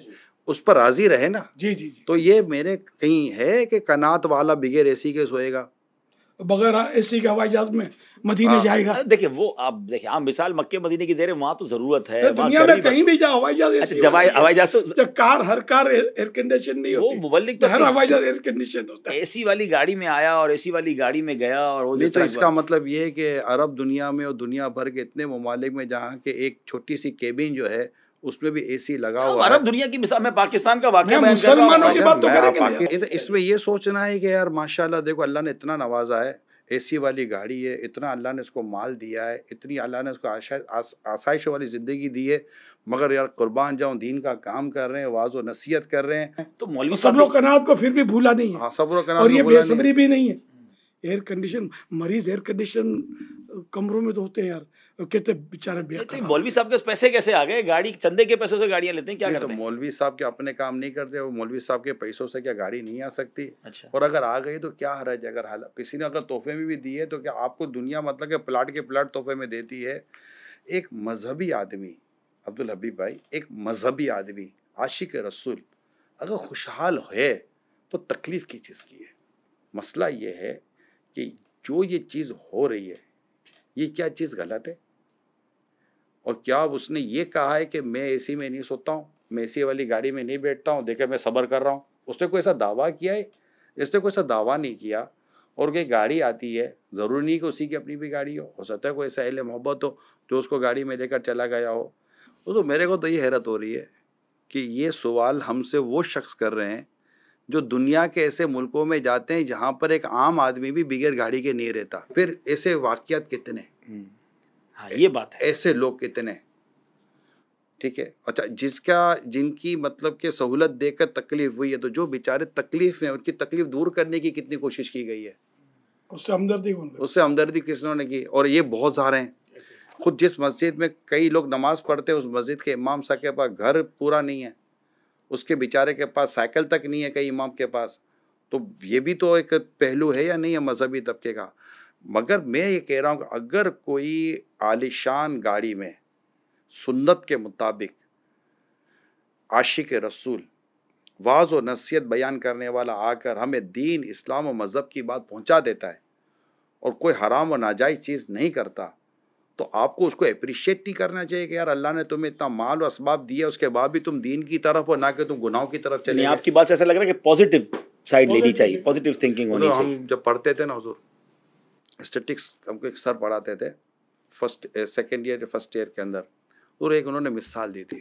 اس پر راضی رہے نا. جی جی جی. تو یہ میرے کہیں ہے کہ قناعت والا بغیر اے سی کے سوئے گا, بغیر اے سی کے ہوائی جہاز میں مدینے جائے گا؟ دیکھیں وہ آپ دیکھیں عام مثال مکے مدینے کی دے رہے, وہاں تو ضرورت ہے, دنیا میں کہیں بھی جاؤ ہوائی جہاز, ہوائی جہاز تو کار, ہر کار ایئر کنڈیشن نہیں ہوتی, وہ مبلک تو ہر ہوائی جہاز ایئر کنڈیشن ہوتا ہے. اے سی والی گاڑی میں آیا اور اے سی والی گاڑی میں گیا, اور وہ نہیں تو اس کا مطلب یہ ہے کہ عرب دنیا میں اور دنیا بھر کے اتنے ممالک میں جہاں کے ایک چھوٹی سی کیبن جو ہے اس میں بھی اے سی لگا ہوا ہے. عرب دنیا کی مثال, میں پاکستان کا واقعہ بیان کر مسلمانوں کی بات تو کریں گے. اس میں یہ سوچنا ہے کہ یار ماشاءاللہ دیکھو اللہ نے اتنا نوازا ہے, اے سی والی گاڑی ہے, اتنا اللہ نے اس کو مال دیا ہے, اتنی اللہ نے اس کو آسائش والی زندگی دی ہے, مگر یار قربان جاؤں دین کا کام کر رہے ہیں, واعظ و نصیحت کر رہے ہیں. تو مولوی صبر و قناعت کو پھر بھی بھولا نہیں ہے, صبر و قناعت, اور یہ بے صبری بھی نہیں ہے. ایئر کنڈیشن مریض ایئر کنڈیشن کمروں میں تو ہوتے ہیں یار, کہتے بیچارے بے قرار. مولوی صاحب کے پیسے کیسے آ گئے؟ گاڑی چندے کے پیسوں سے گاڑیاں لیتے ہیں, کیا کرتے ہیں؟ مولوی صاحب کے اپنے کام نہیں کرتے, وہ مولوی صاحب کے پیسوں سے کیا گاڑی نہیں آ سکتی؟ اچھا, اور اگر آ گئی تو کیا حرج ہے؟ اگر کسی نے اگر تحفے میں بھی دی ہے تو کیا آپ کو دنیا مطلب کہ پلاٹ کے پلاٹ تحفے میں دیتی ہے؟ ایک مذہبی آدمی عبدالحبیب بھائی, ایک مذہبی آدمی عاشق رسول اگر خوشحال ہے تو تکلیف کی چیز کی ہے. مسئلہ یہ ہے کہ جو یہ چیز ہو رہی ہے یہ کیا چیز غلط ہے؟ اور کیا اس نے یہ کہا ہے کہ میں اے سی میں نہیں سوتا ہوں, میں اے سی والی گاڑی میں نہیں بیٹھتا ہوں, دیکھیں میں صبر کر رہا ہوں؟ اس نے کوئی ایسا دعویٰ کیا ہے؟ اس نے کوئی ایسا دعویٰ نہیں کیا. اور کوئی گاڑی آتی ہے, ضروری نہیں کہ اسی کی اپنی بھی گاڑی ہو سکتا ہے کوئی ایسا اہل محبت ہو جو اس کو گاڑی میں لے کر چلا گیا ہو. تو میرے کو تو یہ حیرت ہو رہی ہے کہ یہ سوال ہم سے وہ شخص کر رہے ہیں جو دنیا کے ایسے ملکوں میں جاتے ہیں جہاں پر ایک عام آدمی بھی بغیر گاڑی کے نہیں رہتا. پھر ایسے واقعات کتنے, یہ بات ہے, ایسے لوگ کتنے, ٹھیک ہے. اچھا, جن کی مطلب کہ سہولت دے کر تکلیف ہوئی ہے, تو جو بیچارے تکلیف میں ان کی تکلیف دور کرنے کی کتنی کوشش کی گئی ہے, اس سے ہمدردی کس نے کی, اور یہ بہت سارے ہیں. خود جس مسجد میں کئی لوگ نماز پڑھتے ہیں اس مسجد کے امام صاحب کے پاس گھر پورا نہیں ہے، اس کے بیچارے کے پاس سائیکل تک نہیں ہے کئی امام کے پاس. تو یہ بھی تو ایک پہلو ہے یا نہیں ہے مذہبی طبقے کا. مگر میں یہ کہہ رہا ہوں کہ اگر کوئی عالیشان گاڑی میں سنت کے مطابق عاشق رسول واعظ و نصیحت بیان کرنے والا آ کر ہمیں دین، اسلام و مذہب کی بات پہنچا دیتا ہے اور کوئی حرام و ناجائز چیز نہیں کرتا، تو آپ کو اس کو اپریشیٹ نہیں کرنا چاہیے کہ یار اللہ نے تمہیں اتنا مال و اسباب دیا، اس کے بعد بھی تم دین کی طرف ہو، نہ کہ تم گناہوں کی طرف چلے. آپ کی بات سے ایسا لگ رہا ہے کہ پازیٹیو سائڈ لینی چاہیے، پازیٹیو تھنکنگ ہونی چاہیے. ہم جب پڑھتے تھے نا حضور اسٹیٹکس، ہم کو ایک سر پڑھاتے تھے سیکنڈ ایئر فرسٹ ایئر کے اندر، اور ایک انہوں نے مثال دی تھی.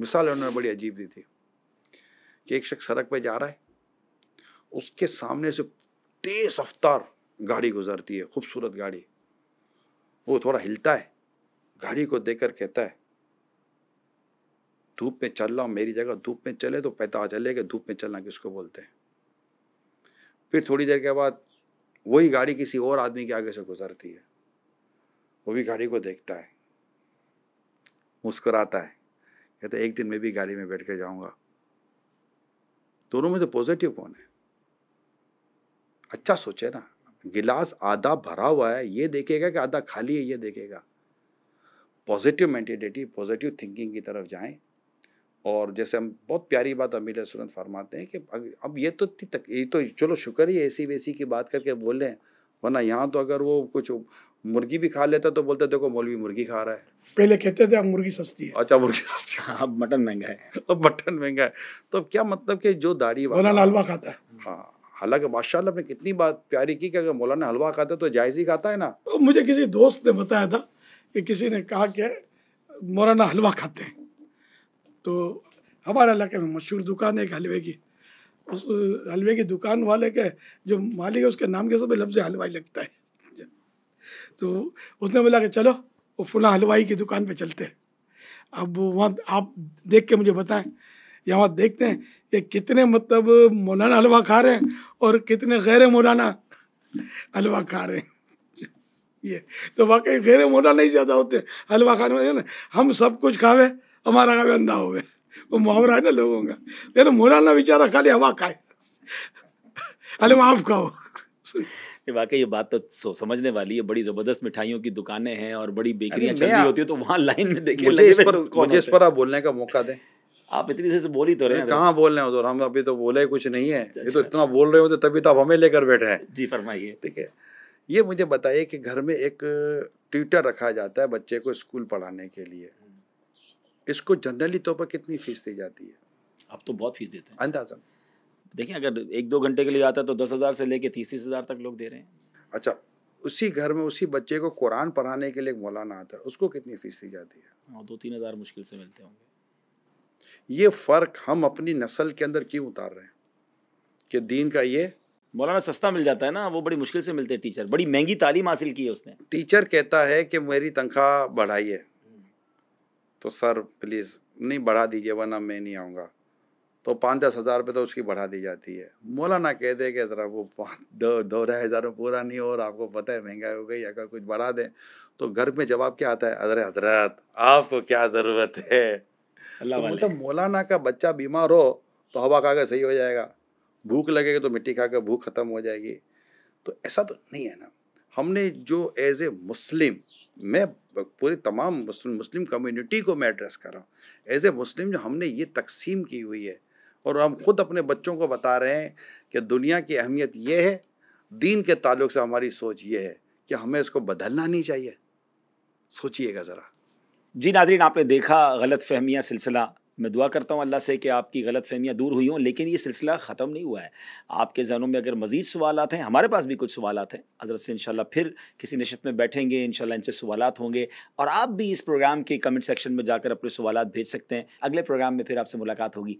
مثال انہوں نے بڑی عجیب دی تھی کہ ایک شخص سڑک پہ جا رہا ہے، اس کے سامنے سے تیز رفتار گاڑی گزرتی ہے، خوبصورت گاڑی. وہ تھوڑا ہلتا ہے، گاڑی کو دیکھ کر کہتا ہے دھوپ میں چل رہا ہوں، میری جگہ دھوپ میں چلے تو پتہ چلے کہ دھوپ میں چلنا کس کو بولتے ہیں. پھر تھوڑی دیر کے بعد وہی گاڑی کسی اور آدمی کے آگے سے گزرتی ہے، وہ بھی گاڑی کو دیکھتا ہے، مسکراتا ہے، کہتا ہے ایک دن میں بھی گاڑی میں بیٹھ کے جاؤں گا. دونوں میں تو پازیٹیو کون ہے؟ اچھا سوچے نا، گلاس آدھا بھرا ہوا ہے یہ دیکھے گا کہ آدھا خالی ہے یہ دیکھے گا. پازیٹیو مینٹیلیٹی، پازیٹیو تھنکنگ کی طرف جائیں. اور جیسے ہم بہت پیاری بات امیر سنت فرماتے ہیں کہ اب یہ تو چلو شکر ہی ایسی ویسی کی بات کر کے بول رہے ہیں، ورنہ یہاں تو اگر وہ کچھ مرغی بھی کھا لیتا تو بولتے دیکھو مولوی مرغی کھا رہا ہے. پہلے کہتے تھے اب مرغی سستی ہے. اچھا مرغی سستی ہے، اب مٹن مہنگا ہے. اب مٹن مہنگا ہے. تو اب کیا مطلب کہ جو داڑھی مولانا حلوہ کھاتا ہے. ہاں، حالانکہ ماشاء اللہ نے کتنی بات پیاری کی کہ اگر مولانا حلوہ کھاتا ہے تو جائز ہی کھاتا ہے نا. مجھے کسی دوست نے بتایا تھا کہ کسی نے کہا کہ مولانا حلوہ کھاتے ہیں. تو ہمارے علاقے میں مشہور دکان ہے ایک حلوے کی، اس حلوے کی دکان والے کے جو مالک ہے اس کے نام کے ساتھ لفظ حلوائی لگتا ہے. تو اس نے بولا کہ چلو وہ فلاں حلوائی کی دکان پہ چلتے ہیں. اب وہاں آپ دیکھ کے مجھے بتائیں، یہاں دیکھتے ہیں کہ کتنے مطلب مولانا حلوہ کھا رہے ہیں اور کتنے غیر مولانا حلوہ کھا رہے ہیں. یہ تو واقعی غیر مولانا ہی زیادہ ہوتے ہیں حلوہ کھانے والے. ہم سب کچھ کھاوے ہمارا کھاوے اندھا ہوئے، وہ محاورہ ہے نا لوگوں کا. لیکن مولانا بیچارہ خالی ہوا کھائے، حلوہ آپ کھاؤ. واقعی یہ بات تو سمجھنے والی ہے. بڑی زبردست مٹھائیوں کی دکانیں ہیں اور بڑی بیکریاں چل رہی ہوتی ہیں، تو وہاں لائن میں دیکھیں مجھے اس پر آپ بولنے کا موقع دیں. آپ اتنی دیر سے بول ہی تو رہے ہیں. کہاں بول رہے ہیں حضور، ہم ابھی تو بولے کچھ نہیں ہے. یہ تو اتنا بول رہے ہوتے تبھی تو آپ ہمیں لے کر بیٹھے ہیں. جی فرمائیے. ٹھیک ہے، یہ مجھے بتائیے کہ گھر میں ایک ٹیوٹر رکھا جاتا ہے بچے کو اسکول پڑھانے کے لیے، اس کو جنرلی طور پر کتنی فیس دی جاتی ہے؟ اب تو بہت فیس دیتے ہیں. اندازہ دیکھیں اگر 1-2 گھنٹے کے لیے آتا ہے تو 10,000 سے لے کے 30,000 تک لوگ دے رہے ہیں. اچھا، اسی گھر میں اسی بچے کو قرآن پڑھانے کے لیے ایک مولانا آتا ہے، اس کو کتنی فیس دی جاتی ہے؟ 2-3 ہزار مشکل سے ملتے ہوں گے. یہ فرق ہم اپنی نسل کے اندر کیوں اتار رہے ہیں کہ دین کا یہ مولانا سستا مل جاتا ہے نا، وہ بڑی مشکل سے ملتے ہیں. ٹیچر بڑی مہنگی تعلیم حاصل کی ہے اس نے. ٹیچر کہتا ہے کہ میری تنخواہ بڑھائیے، تو سر پلیز نہیں بڑھا دیجیے ورنہ میں نہیں آؤں گا، تو 5-10 ہزار روپے تو اس کی بڑھا دی جاتی ہے. مولانا کہہ دے کہ ذرا وہ 2-2.5 ہزار میں پورا نہیں ہو رہا، آپ کو پتہ ہے مہنگائی ہو گئی، اگر کچھ بڑھا دیں تو گھر میں جواب کیا آتا ہے؟ حضرت آپ کو کیا ضرورت ہے؟ تو مطلب مولانا کا بچہ بیمار ہو تو ہوا کھا کے صحیح ہو جائے گا، بھوک لگے گا تو مٹی کھا کے بھوک ختم ہو جائے گی. تو ایسا تو نہیں ہے نا. ہم نے جو ایز اے مسلم، میں پوری تمام مسلم کمیونٹی کو میں ایڈریس کر رہا ہوں، ایز اے مسلم جو ہم نے یہ تقسیم کی ہوئی ہے، اور ہم خود اپنے بچوں کو بتا رہے ہیں کہ دنیا کی اہمیت یہ ہے، دین کے تعلق سے ہماری سوچ یہ ہے کہ ہمیں اس کو بدلنا نہیں چاہیے. سوچئے گا ذرا. جی ناظرین، آپ نے دیکھا غلط فہمیاں سلسلہ. میں دعا کرتا ہوں اللہ سے کہ آپ کی غلط فہمیاں دور ہوئی ہوں، لیکن یہ سلسلہ ختم نہیں ہوا ہے. آپ کے ذہنوں میں اگر مزید سوالات ہیں، ہمارے پاس بھی کچھ سوالات ہیں، حضرت سے انشاءاللہ پھر کسی نشست میں بیٹھیں گے، انشاءاللہ ان سے سوالات ہوں گے، اور آپ بھی اس پروگرام کے کمنٹ سیکشن میں جا کر اپنے سوالات بھیج سکتے ہیں. اگلے پروگرام میں پھر آپ سے ملاقات ہوگی.